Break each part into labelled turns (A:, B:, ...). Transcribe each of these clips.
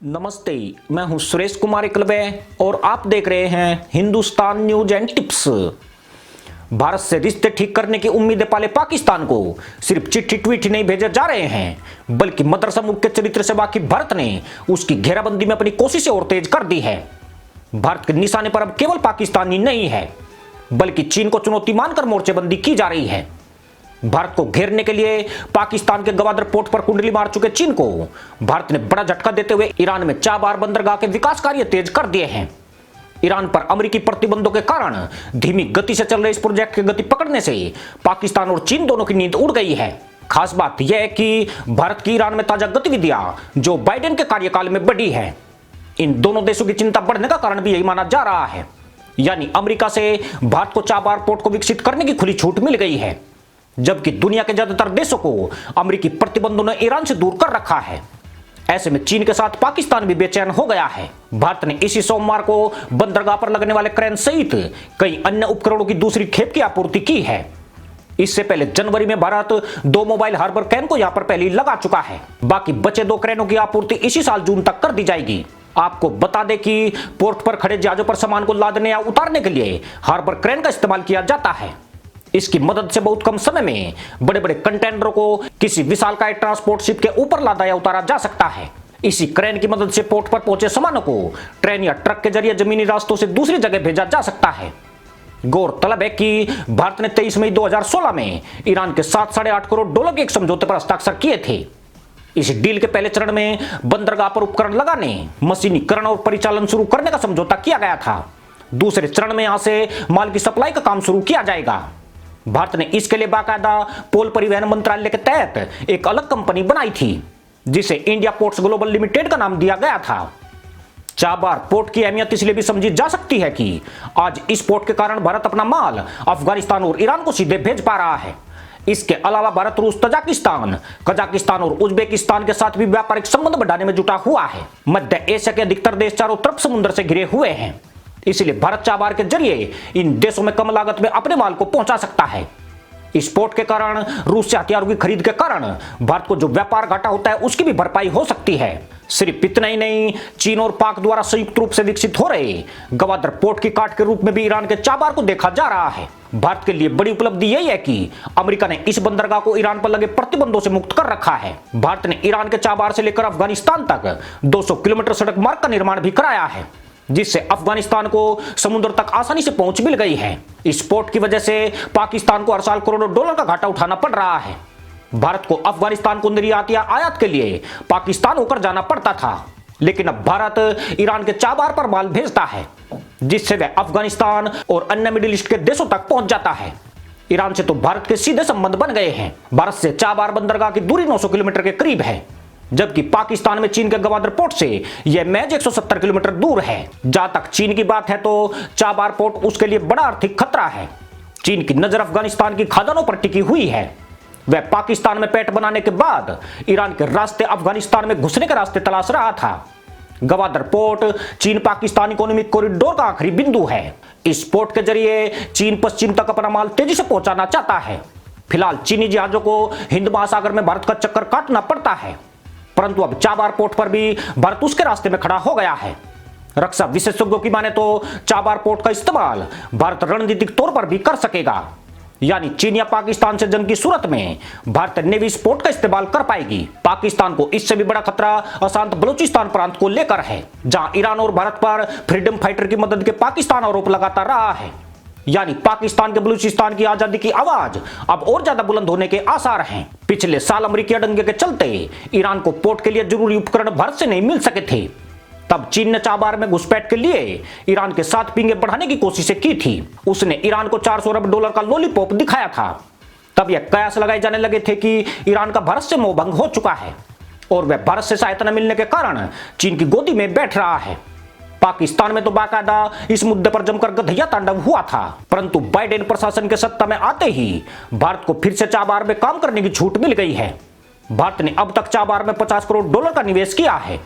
A: नमस्ते, मैं हूं सुरेश कुमार एकलवे और आप देख रहे हैं Hindustan news and tips. Bharat से रिश्ते ठीक करने की उम्मीदें पाले पाकिस्तान को सिर्फ चिट्ठी ट्वीट ही नहीं भेजे जा रहे हैं, बल्कि मदरसा मुख्य चरित्र से वाकिफ भारत ने उसकी घेराबंदी में अपनी कोशिशें और तेज कर दी है। भारत के निशाने पर अब केवल पाकिस्तान ही नहीं है, बल्कि चीन को चुनौती मानकर मोर्चेबंदी की जा रही है। भारत को घेरने के लिए पाकिस्तान के गवादर पोर्ट पर कुंडली मार चुके चीन को भारत ने बड़ा झटका देते हुए ईरान में चाबार बंदरगाह के विकास कार्य तेज कर दिए हैं। ईरान पर अमेरिकी प्रतिबंधों के कारण धीमी गति से चल रहे इस प्रोजेक्ट की गति पकड़ने से पाकिस्तान और चीन दोनों की नींद उड़ गई है। खास बात यह है कि भारत की ईरान में ताजा गतिविधियां जो बाइडेन के कार्यकाल में बढ़ी है। इन दोनों देशों की चिंता बढ़ने का कारण भी यही माना जा रहा है, यानी अमेरिका से भारत को चाबार पोर्ट को विकसित करने की खुली छूट मिल गई है, जबकि दुनिया के ज्यादातर देशों को अमेरिकी प्रतिबंधों ने ईरान से दूर कर रखा है। ऐसे में चीन के साथ पाकिस्तान भी बेचैन हो गया है। भारत ने इसी सोमवार को बंदरगाह पर लगने वाले क्रेन सहित कई अन्य उपकरणों की दूसरी खेप की आपूर्ति की है। इससे पहले जनवरी में भारत 2 मोबाइल हार्बर क्रेन को यहां पर पहले लगा चुका है। बाकी बचे 2 क्रेनों की आपूर्ति इसी साल जून तक कर दी जाएगी। आपको बता दें कि पोर्ट पर खड़े जहाजों पर सामान को लादने या उतारने के लिए हार्बर क्रेन का इस्तेमाल किया जाता है। इसकी मदद से बहुत कम समय में बड़े बड़े कंटेनरों को किसी विशालकाय ट्रांसपोर्ट शिप के ऊपर लादा या उतारा जा सकता है। इसी क्रेन की मदद से पोर्ट पर पहुंचे सामानों को ट्रेन या ट्रक के जरिए जमीनी रास्तों से दूसरी जगह भेजा जा सकता है। गौरतलब है कि भारत ने 23 मई 2016 में ईरान के साथ $8.5 करोड़ के एक समझौते पर हस्ताक्षर किए थे। इस डील के पहले चरण में बंदरगाह पर उपकरण लगाने, मशीनीकरण और परिचालन शुरू करने का समझौता किया गया था। दूसरे चरण में यहां से माल की सप्लाई का काम शुरू किया जाएगा। भारत ने इसके लिए बाकायदा पोल परिवहन मंत्रालय के तहत एक अलग कंपनी बनाई थी, जिसे इंडिया पोर्ट्स ग्लोबल लिमिटेड का नाम दिया गया था। चाबार पोर्ट की अहमियत इसलिए भी समझी जा सकती है कि आज इस पोर्ट के कारण भारत अपना माल अफगानिस्तान और ईरान को सीधे भेज पा रहा है। इसके अलावा भारत रूस, तजाकिस्तान, कजाकिस्तान और उज्बेकिस्तान के साथ भी व्यापारिक संबंध बढ़ाने में जुटा हुआ है। मध्य एशिया के अधिकतर देश चारों तरफ समुद्र से घिरे हुए हैं, इसलिए भारत चाबार के जरिए इन देशों में कम लागत में अपने माल को पहुंचा सकता है। इस पोर्ट के कारण रूस से हथियारों की खरीद के कारण भारत को जो व्यापार घाटा होता है उसकी भी भरपाई हो सकती है। सिर्फ इतना ही नहीं, चीन और पाक द्वारा संयुक्त रूप से विकसित हो रहे गवादर पोर्ट की काट के रूप में भी ईरान के चाबार को देखा जा रहा है। भारत के लिए बड़ी उपलब्धि यही है कि अमेरिका ने इस बंदरगाह को ईरान पर लगे प्रतिबंधों से मुक्त कर रखा है। भारत ने ईरान के चाबार से लेकर अफगानिस्तान तक 200 किलोमीटर सड़क मार्ग का निर्माण भी कराया है, जिससे अफगानिस्तान को समुद्र तक आसानी से पहुंच मिल गई है। इस पोर्ट की वजह से पाकिस्तान को हर साल करोड़ों डॉलर का घाटा उठाना पड़ रहा है। भारत को अफगानिस्तान को निर्यात या आयात के लिए पाकिस्तान होकर जाना पड़ता था, लेकिन अब भारत ईरान के चाबार पर माल भेजता है, जिससे वह अफगानिस्तान और अन्य मिडिल ईस्ट के देशों तक पहुंच जाता है। ईरान से तो भारत के सीधे संबंध बन गए हैं। भारत से चाबार बंदरगाह की दूरी 900 किलोमीटर के करीब है, जबकि पाकिस्तान में चीन के गवादर पोर्ट से यह महज 170 किलोमीटर दूर है। जहां तक चीन की बात है तो चाबार पोर्ट उसके लिए बड़ा आर्थिक खतरा है। चीन की नजर अफगानिस्तान की खदानों पर टिकी हुई है। वह पाकिस्तान में पैठ बनाने के बाद ईरान के रास्ते अफगानिस्तान में घुसने के रास्ते तलाश रहा था। गवादर पोर्ट चीन पाकिस्तान इकोनॉमिक कॉरिडोर का आखिरी बिंदु है। इस पोर्ट के जरिए चीन पश्चिम तक अपना माल तेजी से पहुंचाना चाहता है। फिलहाल चीनी जहाजों को हिंद महासागर में भारत का चक्कर काटना पड़ता है, परंतु अब चाबार पोर्ट पर भी भारत उसके रास्ते में खड़ा हो गया है। रक्षा विशेषज्ञों की माने तो चाबार पोर्ट का इस्तेमाल भारत रणनीतिक तौर पर भी कर सकेगा, यानी चीन या पाकिस्तान से जंग की सूरत में भारत नेवी इस पोर्ट का इस्तेमाल कर पाएगी। पाकिस्तान को इससे भी बड़ा खतरा अशांत बलूचिस्तान प्रांत को लेकर है, जहां ईरान और भारत पर फ्रीडम फाइटर की मदद के पाकिस्तान आरोप लगाता रहा है। यानी पाकिस्तान के बलूचिस्तान की आजादी की आवाज अब और ज्यादा बुलंद होने के आसार हैं। पिछले साल अमेरिकी दंगे के चलते ईरान को पोर्ट के लिए जरूरी उपकरण भारत से नहीं मिल सके थे। तब चीन ने चाबार में घुसपैठ के लिए ईरान के साथ पींगे बढ़ाने की कोशिशें की थी। उसने ईरान को $400 अरब का लॉलीपॉप दिखाया था। तब यह कयास लगाए जाने लगे थे कि ईरान का भारत से मोहभंग हो चुका है और वह भारत से सहायता न मिलने के कारण चीन की गोदी में बैठ रहा है। पाकिस्तान में तो बाकायदा इस मुद्दे पर जमकर गधैया तांडव हुआ था, परंतु बाइडेन प्रशासन के सत्ता में आते ही भारत को फिर से चाबार में काम करने की छूट मिल गई है। भारत ने अब तक चाबार में $50 करोड़ का निवेश किया है।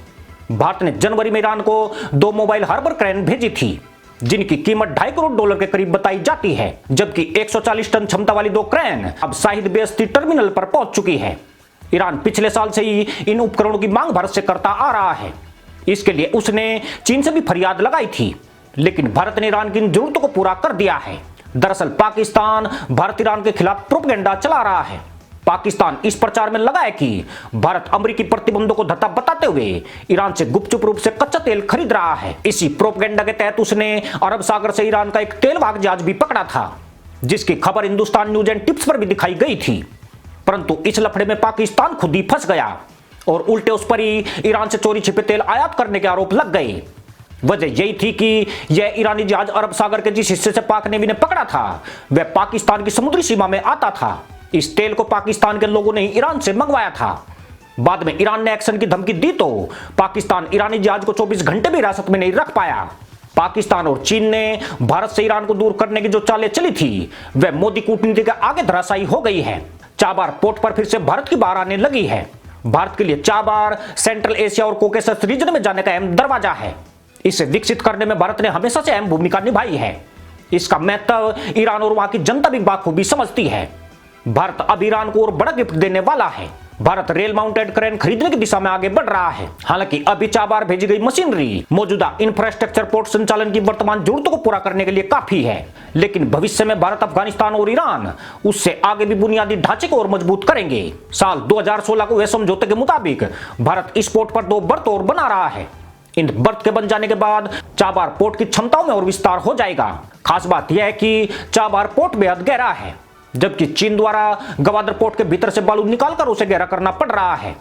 A: भारत ने जनवरी में ईरान को 2 मोबाइल हार्बर क्रेन भेजी थी, जिनकी कीमत $2.5 करोड़ के करीब बताई जाती है, जबकि 140 टन क्षमता वाली 2 क्रेन अब शाहिद बेइज्जती टर्मिनल पर पहुंच चुकी है। ईरान पिछले साल से ही इन उपकरणों की मांग भारत से करता आ रहा है। इसके लिए उसने चीन से भी फरियाद लगाई थी, लेकिन भारत ने ईरान की इन जरूरतों को पूरा कर दिया है। दरअसल पाकिस्तान भारत ईरान के खिलाफ प्रोपेगेंडा चला रहा है। पाकिस्तान इस प्रचार में लगा है कि भारत अमेरिकी प्रतिबंधों को धत्ता बताते हुए ईरान से गुपचुप रूप से कच्चा तेल खरीद रहा है। इसी प्रोपेगेंडा के तहत उसने अरब सागर से ईरान का एक तेल वाहक जहाज भी पकड़ा था, जिसकी खबर हिंदुस्तान न्यूज एंड टिप्स पर भी दिखाई गई थी। परंतु इस लफड़े में पाकिस्तान खुद ही फंस गया और उल्टे उस पर ही ईरान से चोरी छिपे तेल आयात करने के आरोप लग गए। वजह यही थी कि यह ईरानी जहाज अरब सागर के जिस हिस्से से पाक नेवी ने पकड़ा था वह पाकिस्तान की समुद्री सीमा में आता था। इस तेल को पाकिस्तान के लोगों ने ईरान से मंगवाया था। बाद में ईरान ने एक्शन की धमकी दी तो पाकिस्तान ईरानी जहाज को 24 घंटे भी हिरासत में नहीं रख पाया। पाकिस्तान और चीन ने भारत से ईरान को दूर करने की जो चालें चली थी वह मोदी कूटनीति के आगे धराशायी हो गई है। चाबार पोर्ट पर फिर से भारत की बाढ़ आने लगी है। भारत के लिए चाबार सेंट्रल एशिया और कोकेसस रीजन में जाने का अहम दरवाजा है। इसे विकसित करने में भारत ने हमेशा से अहम भूमिका निभाई है। इसका महत्व ईरान और वहां की जनता भी बाखूबी समझती है। भारत अब ईरान को और बड़ा गिफ्ट देने वाला है। भारत रेल माउंटेड क्रेन खरीदने की दिशा में आगे बढ़ रहा है। हालांकि अभी चाबार भेजी गई मशीनरी मौजूदा इंफ्रास्ट्रक्चर पोर्ट संचालन की वर्तमान जरूरतों को पूरा करने के लिए काफी है, लेकिन भविष्य में भारत अफगानिस्तान और ईरान उससे आगे भी बुनियादी ढांचे को और मजबूत करेंगे। साल 2016 को हुए समझौते के मुताबिक भारत इस पोर्ट पर 2 बर्थ और बना रहा है। इन बर्थ के बन जाने के बाद चाबार पोर्ट की क्षमताओं में और विस्तार हो जाएगा। खास बात यह है कि चाबार पोर्ट बेहद गहरा है, जबकि चीन द्वारा गवादर पोर्ट के भीतर से बालू निकालकर उसे गहरा करना पड़ रहा है।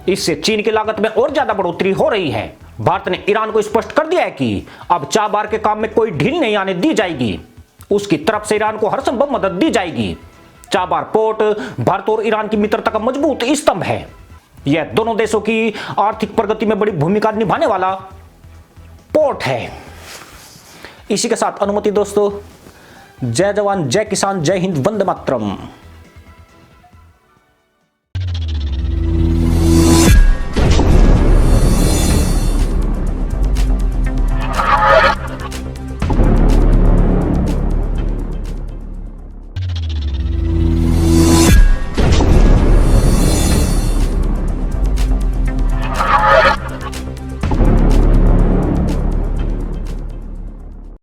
A: इससे चीन की लागत में और ज्यादा बढ़ोतरी हो रही है। भारत ने ईरान को स्पष्ट कर दिया है कि अब चाबार के काम में कोई ढील नहीं आने दी जाएगी। उसकी तरफ से ईरान को हर संभव मदद दी जाएगी। चाबार पोर्ट भारत और ईरान की मित्रता का मजबूत स्तंभ है। यह दोनों देशों की आर्थिक प्रगति में बड़ी भूमिका निभाने वाला पोर्ट है। इसी के साथ अनुमति दोस्तों। जय जवान, जय किसान, जय हिंद, वंदे मातरम।